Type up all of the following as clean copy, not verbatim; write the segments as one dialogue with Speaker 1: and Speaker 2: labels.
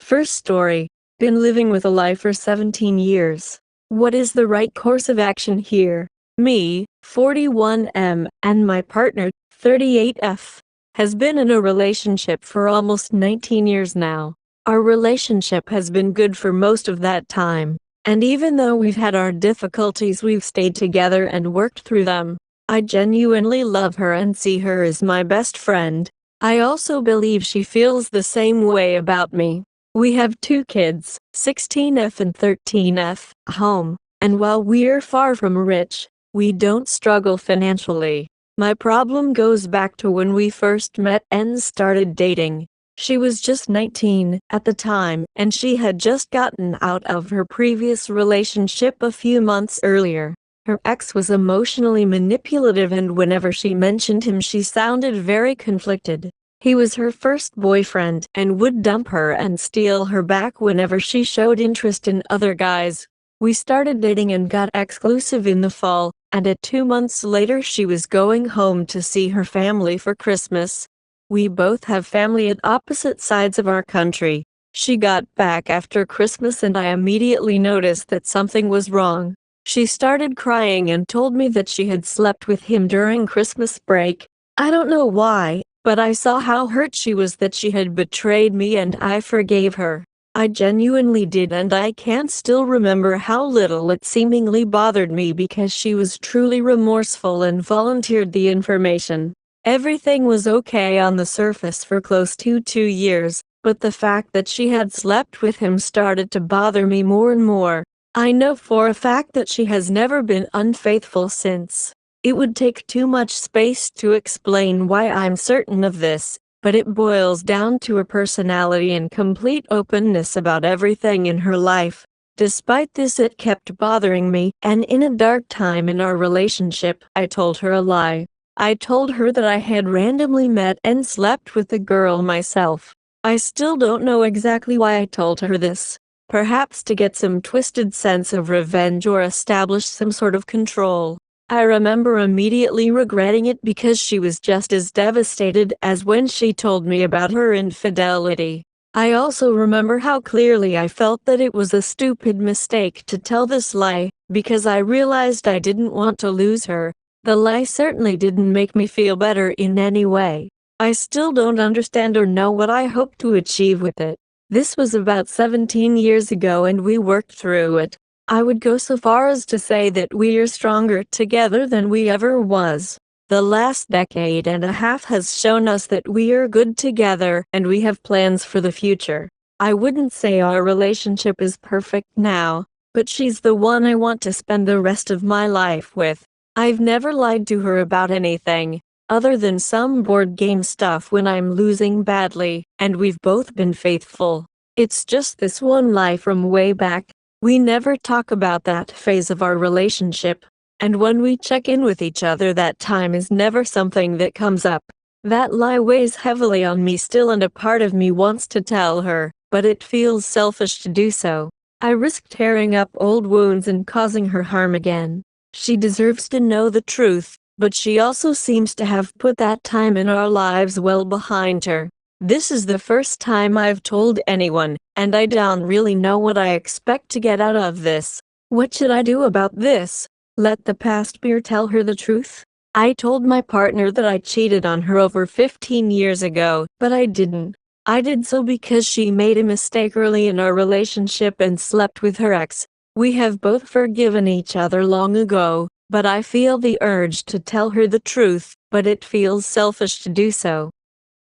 Speaker 1: First story. Been living with a lie for 17 years. What is the right course of action here? Me, 41M, and my partner, 38F, has been in a relationship for almost 19 years now. Our relationship has been good for most of that time. And even though we've had our difficulties, we've stayed together and worked through them. I genuinely love her and see her as my best friend. I also believe she feels the same way about me. We have 2 kids, 16F and 13F, home, and while we're far from rich, we don't struggle financially. My problem goes back to when we first met and started dating. She was just 19 at the time, and she had just gotten out of her previous relationship a few months earlier. Her ex was emotionally manipulative, and whenever she mentioned him, she sounded very conflicted. He was her first boyfriend and would dump her and steal her back whenever she showed interest in other guys. We started dating and got exclusive in the fall, and 2 months later she was going home to see her family for Christmas. We both have family at opposite sides of our country. She got back after Christmas and I immediately noticed that something was wrong. She started crying and told me that she had slept with him during Christmas break. I don't know why, but I saw how hurt she was that she had betrayed me, and I forgave her. I genuinely did, and I can't still remember how little it seemingly bothered me because she was truly remorseful and volunteered the information. Everything was okay on the surface for close to 2 years, but the fact that she had slept with him started to bother me more and more. I know for a fact that she has never been unfaithful since. It would take too much space to explain why I'm certain of this, but it boils down to her personality and complete openness about everything in her life. Despite this, it kept bothering me, and in a dark time in our relationship, I told her a lie. I told her that I had randomly met and slept with a girl myself. I still don't know exactly why I told her this. Perhaps to get some twisted sense of revenge or establish some sort of control. I remember immediately regretting it because she was just as devastated as when she told me about her infidelity. I also remember how clearly I felt that it was a stupid mistake to tell this lie, because I realized I didn't want to lose her. The lie certainly didn't make me feel better in any way. I still don't understand or know what I hope to achieve with it. This was about 17 years ago and we worked through it. I would go so far as to say that we are stronger together than we ever was. The last decade and a half has shown us that we are good together and we have plans for the future. I wouldn't say our relationship is perfect now, but she's the one I want to spend the rest of my life with. I've never lied to her about anything, other than some board game stuff when I'm losing badly, and we've both been faithful. It's just this one lie from way back. We never talk about that phase of our relationship, and when we check in with each other, that time is never something that comes up. That lie weighs heavily on me still, and a part of me wants to tell her, but it feels selfish to do so. I risk tearing up old wounds and causing her harm again. She deserves to know the truth, but she also seems to have put that time in our lives well behind her. This is the first time I've told anyone, and I don't really know what I expect to get out of this. What should I do about this? Let the past be or tell her the truth? I told my partner that I cheated on her over 15 years ago, but I didn't. I did so because she made a mistake early in our relationship and slept with her ex. We have both forgiven each other long ago, but I feel the urge to tell her the truth, but it feels selfish to do so.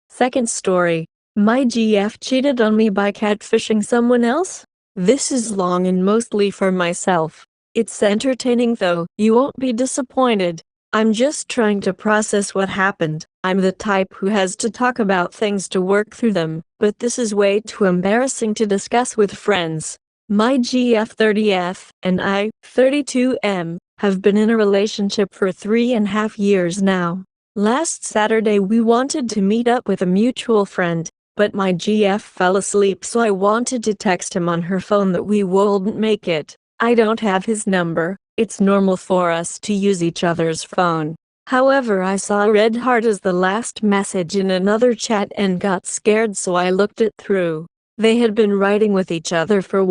Speaker 1: Second story. My GF cheated on me by catfishing someone else? This is long and mostly for myself. It's entertaining though, you won't be disappointed. I'm just trying to process what happened. I'm the type who has to talk about things to work through them, but this is way too embarrassing to discuss with friends. My GF 30F and I, 32M, have been in a relationship for 3.5 years now. Last Saturday we wanted to meet up with a mutual friend, but my GF fell asleep, so I wanted to text him on her phone that we wouldn't make it. I don't have his number. It's normal for us to use each other's phone. However, I saw a red heart as the last message in another chat and got scared, so I looked it through. They had been writing with each other for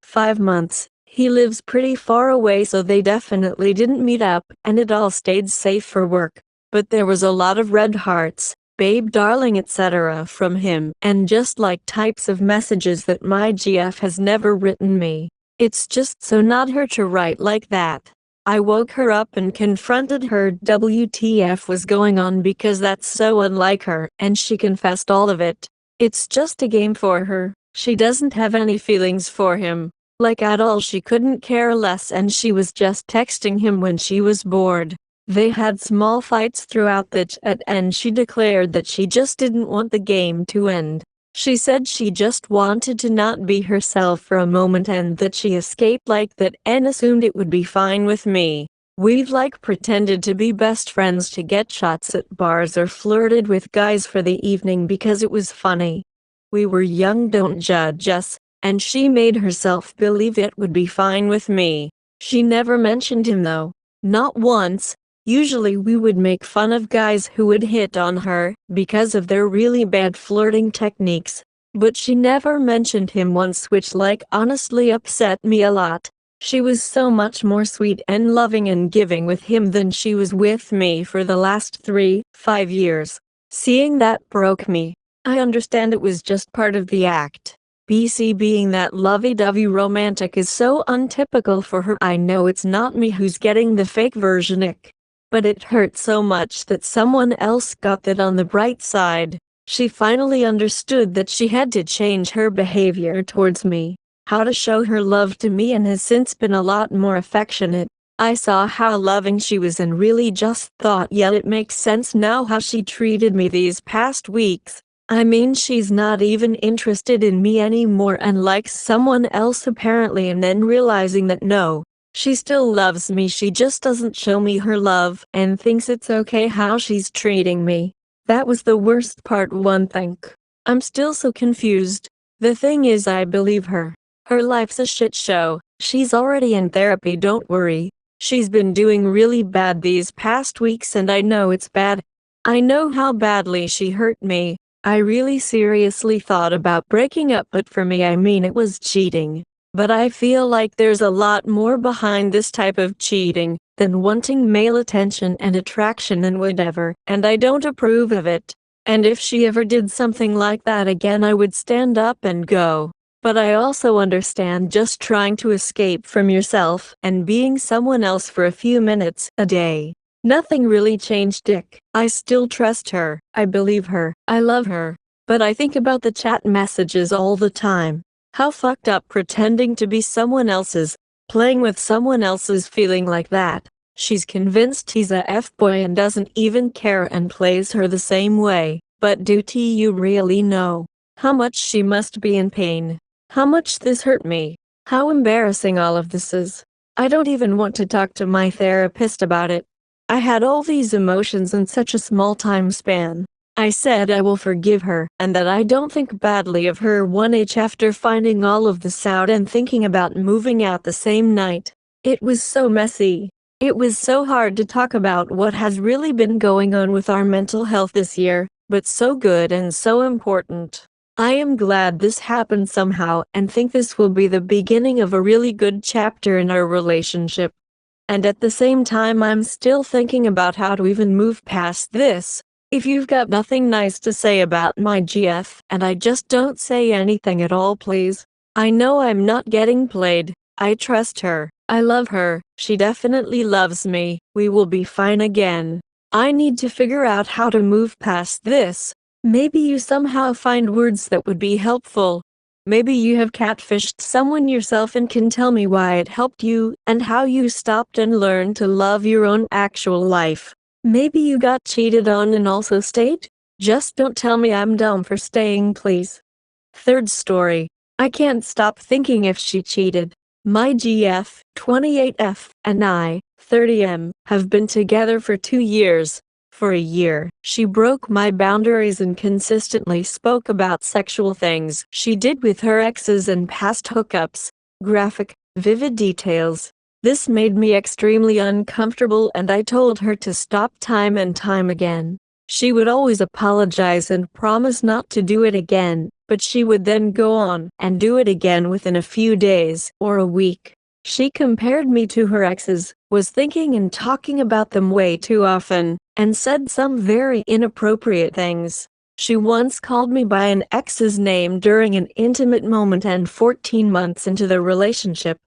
Speaker 1: 5 months. He lives pretty far away, so they definitely didn't meet up, and it all stayed safe for work. But there was a lot of red hearts, babe darling etc. from him, and just like types of messages that my GF has never written me. It's just so not her to write like that. I woke her up and confronted her WTF was going on because that's so unlike her, and she confessed all of it. It's just a game for her. She doesn't have any feelings for him. Like at all, she couldn't care less, and she was just texting him when she was bored. They had small fights throughout the chat, and she declared that she just didn't want the game to end. She said she just wanted to not be herself for a moment and that she escaped like that and assumed it would be fine with me. We've like pretended to be best friends to get shots at bars or flirted with guys for the evening because it was funny. We were young, don't judge us, and she made herself believe it would be fine with me. She never mentioned him though. Not once. Usually we would make fun of guys who would hit on her because of their really bad flirting techniques. But she never mentioned him once, which like honestly upset me a lot. She was so much more sweet and loving and giving with him than she was with me for the last 5 years. Seeing that broke me. I understand it was just part of the act. BC being that lovey-dovey romantic is so untypical for her. I know it's not me who's getting the fake version ick. But it hurt so much that someone else got that. On the bright side, she finally understood that she had to change her behavior towards me, how to show her love to me, and has since been a lot more affectionate. I saw how loving she was and really just thought, yeah, it makes sense now how she treated me these past weeks. I mean, she's not even interested in me anymore and likes someone else apparently, and then realizing that no, she still loves me, she just doesn't show me her love and thinks it's okay how she's treating me. That was the worst part. I'm still so confused. The thing is, I believe her. Her life's a shit show. She's already in therapy, don't worry. She's been doing really bad these past weeks and I know it's bad. I know how badly she hurt me. I really seriously thought about breaking up, but for me, I mean, it was cheating. But I feel like there's a lot more behind this type of cheating than wanting male attention and attraction and whatever, and I don't approve of it. And if she ever did something like that again, I would stand up and go. But I also understand just trying to escape from yourself and being someone else for a few minutes a day. Nothing really changed, Dick. I still trust her. I believe her. I love her. But I think about the chat messages all the time. How fucked up pretending to be someone else's, playing with someone else's feeling like that. She's convinced he's a F-boy and doesn't even care and plays her the same way. But do you really know how much she must be in pain? How much this hurt me? How embarrassing all of this is. I don't even want to talk to my therapist about it. I had all these emotions in such a small time span. I said I will forgive her and that I don't think badly of her 1H after finding all of this out and thinking about moving out the same night. It was so messy. It was so hard to talk about what has really been going on with our mental health this year, but so good and so important. I am glad this happened somehow and think this will be the beginning of a really good chapter in our relationship. And at the same time, I'm still thinking about how to even move past this. If you've got nothing nice to say about my GF and I just don't say anything at all, please. I know I'm not getting played. I trust her. I love her. She definitely loves me. We will be fine again. I need to figure out how to move past this. Maybe you somehow find words that would be helpful. Maybe you have catfished someone yourself and can tell me why it helped you and how you stopped and learned to love your own actual life. Maybe you got cheated on and also stayed? Just don't tell me I'm dumb for staying, please. Third story. I can't stop thinking if she cheated. My GF, 28F, and I, 30M, have been together for 2 years. For a year, she broke my boundaries and consistently spoke about sexual things she did with her exes and past hookups. Graphic, vivid details. This made me extremely uncomfortable and I told her to stop time and time again. She would always apologize and promise not to do it again, but she would then go on and do it again within a few days or a week. She compared me to her exes, was thinking and talking about them way too often, and said some very inappropriate things. She once called me by an ex's name during an intimate moment, and 14 months into the relationship,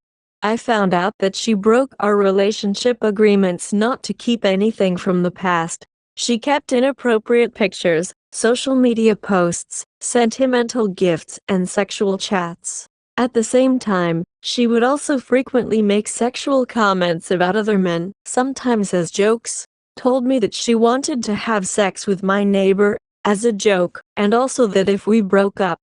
Speaker 1: I found out that she broke our relationship agreements not to keep anything from the past. She kept inappropriate pictures, social media posts, sentimental gifts, and sexual chats. At the same time, she would also frequently make sexual comments about other men, sometimes as jokes. Told me that she wanted to have sex with my neighbor, as a joke, and also that if we broke up,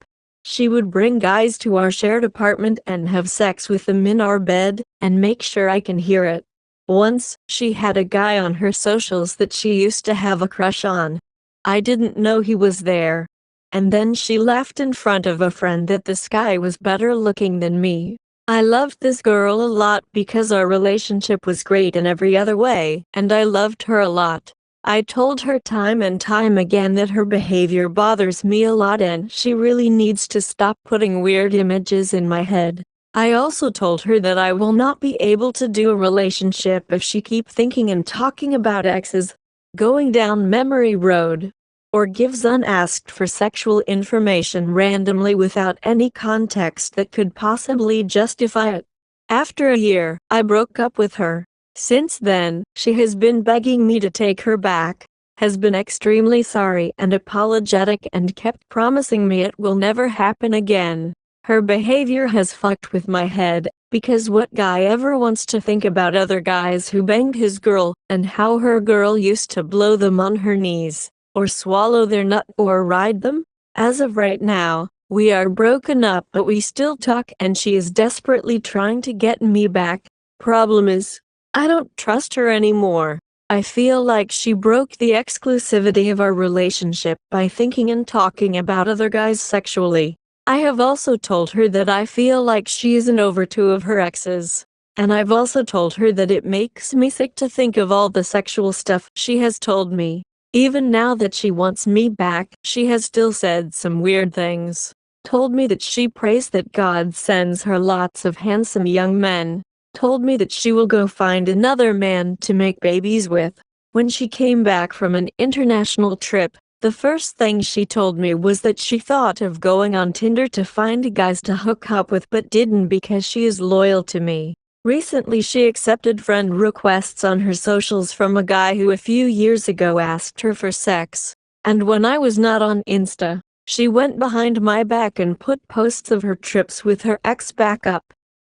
Speaker 1: she would bring guys to our shared apartment and have sex with them in our bed, and make sure I can hear it. Once, she had a guy on her socials that she used to have a crush on. I didn't know he was there. And then she laughed in front of a friend that this guy was better looking than me. I loved this girl a lot because our relationship was great in every other way, and I loved her a lot. I told her time and time again that her behavior bothers me a lot and she really needs to stop putting weird images in my head. I also told her that I will not be able to do a relationship if she keep thinking and talking about exes, going down memory road, or gives unasked for sexual information randomly without any context that could possibly justify it. After a year, I broke up with her. Since then, she has been begging me to take her back, has been extremely sorry and apologetic, and kept promising me it will never happen again. Her behavior has fucked with my head, because what guy ever wants to think about other guys who banged his girl, and how her girl used to blow them on her knees, or swallow their nut or ride them? As of right now, we are broken up, but we still talk and she is desperately trying to get me back. Problem is, I don't trust her anymore. I feel like she broke the exclusivity of our relationship by thinking and talking about other guys sexually. I have also told her that I feel like she is an over two of her exes. And I've also told her that it makes me sick to think of all the sexual stuff she has told me. Even now that she wants me back, she has still said some weird things. Told me that she prays that God sends her lots of handsome young men. Told me that she will go find another man to make babies with. When she came back from an international trip, the first thing she told me was that she thought of going on Tinder to find guys to hook up with but didn't because she is loyal to me. Recently she accepted friend requests on her socials from a guy who a few years ago asked her for sex. And when I was not on Insta, she went behind my back and put posts of her trips with her ex back up.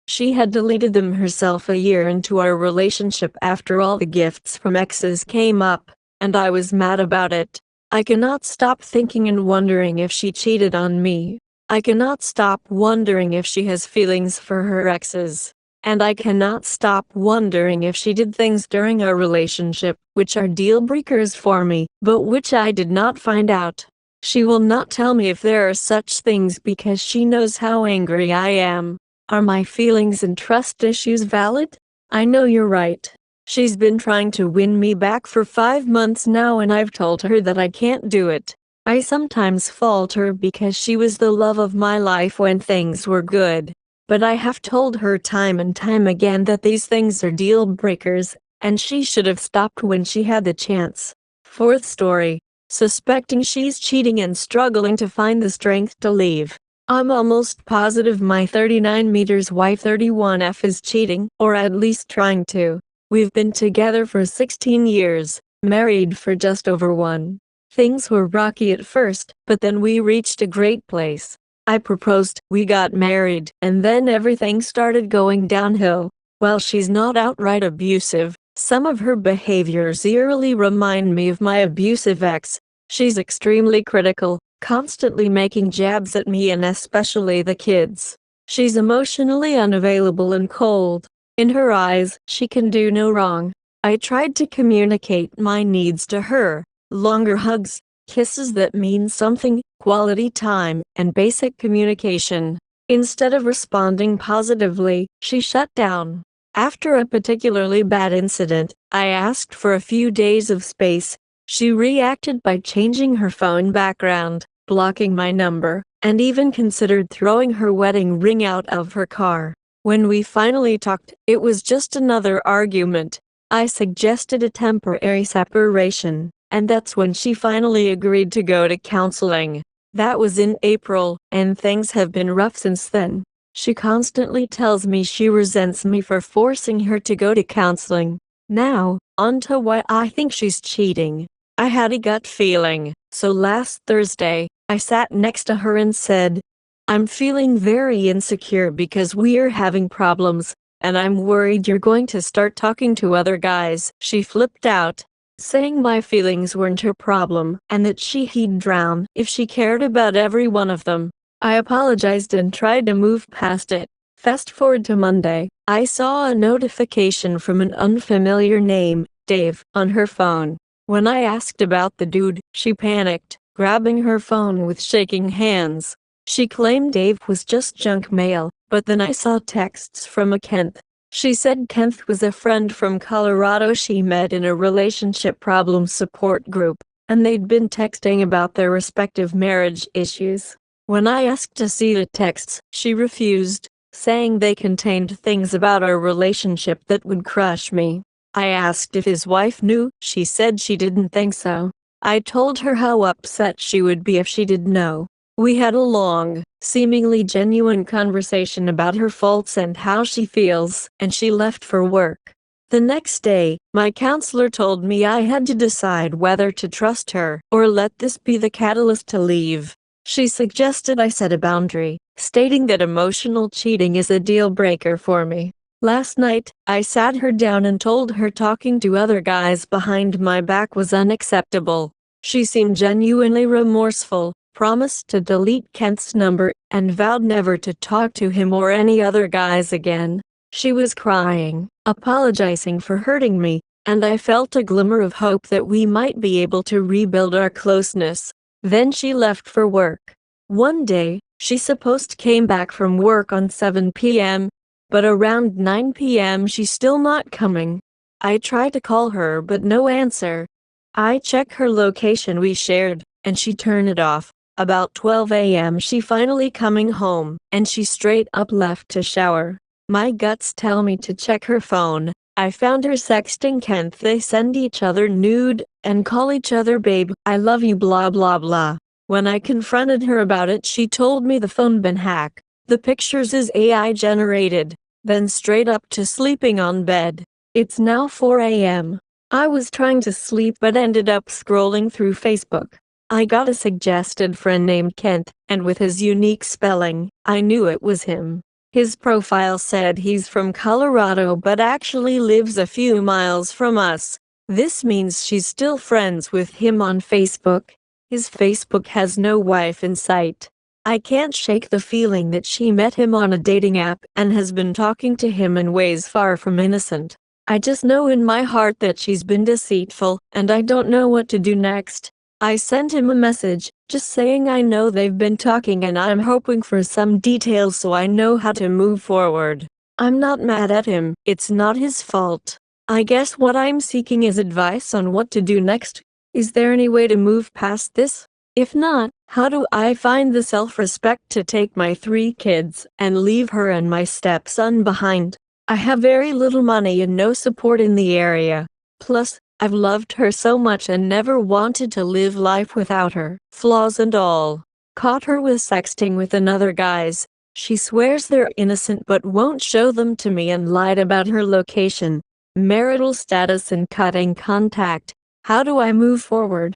Speaker 1: She had deleted them herself a year into our relationship after all the gifts from exes came up, and I was mad about it. I cannot stop thinking and wondering if she cheated on me. I cannot stop wondering if she has feelings for her exes. And I cannot stop wondering if she did things during our relationship which are deal breakers for me, but which I did not find out. She will not tell me if there are such things because she knows how angry I am. Are my feelings and trust issues valid? I know you're right. She's been trying to win me back for 5 months now, and I've told her that I can't do it. I sometimes falter because she was the love of my life when things were good. But I have told her time and time again that these things are deal breakers, and she should have stopped when she had the chance. Fourth story. Suspecting she's cheating and struggling to find the strength to leave. I'm almost positive my 39 meters Y31F is cheating, or at least trying to. We've been together for 16 years, married for just over 1. Things were rocky at first, but then we reached a great place. I proposed, we got married, and then everything started going downhill. While she's not outright abusive, some of her behaviors eerily remind me of my abusive ex. She's extremely critical, constantly making jabs at me and especially the kids. She's emotionally unavailable and cold. In her eyes, she can do no wrong. I tried to communicate my needs to her. Longer hugs, kisses that mean something, quality time, and basic communication. Instead of responding positively, she shut down. After a particularly bad incident, I asked for a few days of space. She reacted by changing her phone background, blocking my number, and even considered throwing her wedding ring out of her car. When we finally talked, it was just another argument. I suggested a temporary separation, and that's when she finally agreed to go to counseling. That was in April, and things have been rough since then. She constantly tells me she resents me for forcing her to go to counseling. Now, on to why I think she's cheating. I had a gut feeling, so last Thursday, I sat next to her and said, "I'm feeling very insecure because we're having problems, and I'm worried you're going to start talking to other guys." She flipped out, saying my feelings weren't her problem and that he'd drown if she cared about every one of them. I apologized and tried to move past it. Fast forward to Monday, I saw a notification from an unfamiliar name, Dave, on her phone. When I asked about the dude, she panicked, grabbing her phone with shaking hands. She claimed Dave was just junk mail, but then I saw texts from a Kent. She said Kent was a friend from Colorado she met in a relationship problem support group, and they'd been texting about their respective marriage issues. When I asked to see the texts, she refused, saying they contained things about our relationship that would crush me. I asked if his wife knew. She said she didn't think so. I told her how upset she would be if she did know. We had a long, seemingly genuine conversation about her faults and how she feels, and she left for work. The next day, my counselor told me I had to decide whether to trust her or let this be the catalyst to leave. She suggested I set a boundary, stating that emotional cheating is a deal breaker for me. Last night, I sat her down and told her talking to other guys behind my back was unacceptable. She seemed genuinely remorseful, promised to delete Kent's number, and vowed never to talk to him or any other guys again. She was crying, apologizing for hurting me, and I felt a glimmer of hope that we might be able to rebuild our closeness. Then she left for work. One day, she supposed came back from work on 7 p.m., but around 9 p.m. she's still not coming. I tried to call her but no answer. I check her location we shared, and she turned it off. About 12 a.m. she finally coming home, and she straight up left to shower. My guts tell me to check her phone. I found her sexting Kent. They send each other nude and call each other babe, I love you blah blah blah. When I confronted her about it, she told me the phone been hacked. The pictures is AI generated. Then straight up to sleeping on bed. It's now 4 a.m. I was trying to sleep but ended up scrolling through Facebook. I got a suggested friend named Kent, and with his unique spelling, I knew it was him. His profile said he's from Colorado but actually lives a few miles from us. This means she's still friends with him on Facebook. His Facebook has no wife in sight. I can't shake the feeling that she met him on a dating app and has been talking to him in ways far from innocent. I just know in my heart that she's been deceitful, and I don't know what to do next. I sent him a message, just saying I know they've been talking and I'm hoping for some details so I know how to move forward. I'm not mad at him, it's not his fault. I guess what I'm seeking is advice on what to do next. Is there any way to move past this? If not, how do I find the self-respect to take my 3 kids and leave her and my stepson behind? I have very little money and no support in the area. Plus, I've loved her so much and never wanted to live life without her, flaws and all. Caught her with sexting with another guys. She swears they're innocent but won't show them to me and lied about her location, marital status and cutting contact. How do I move forward?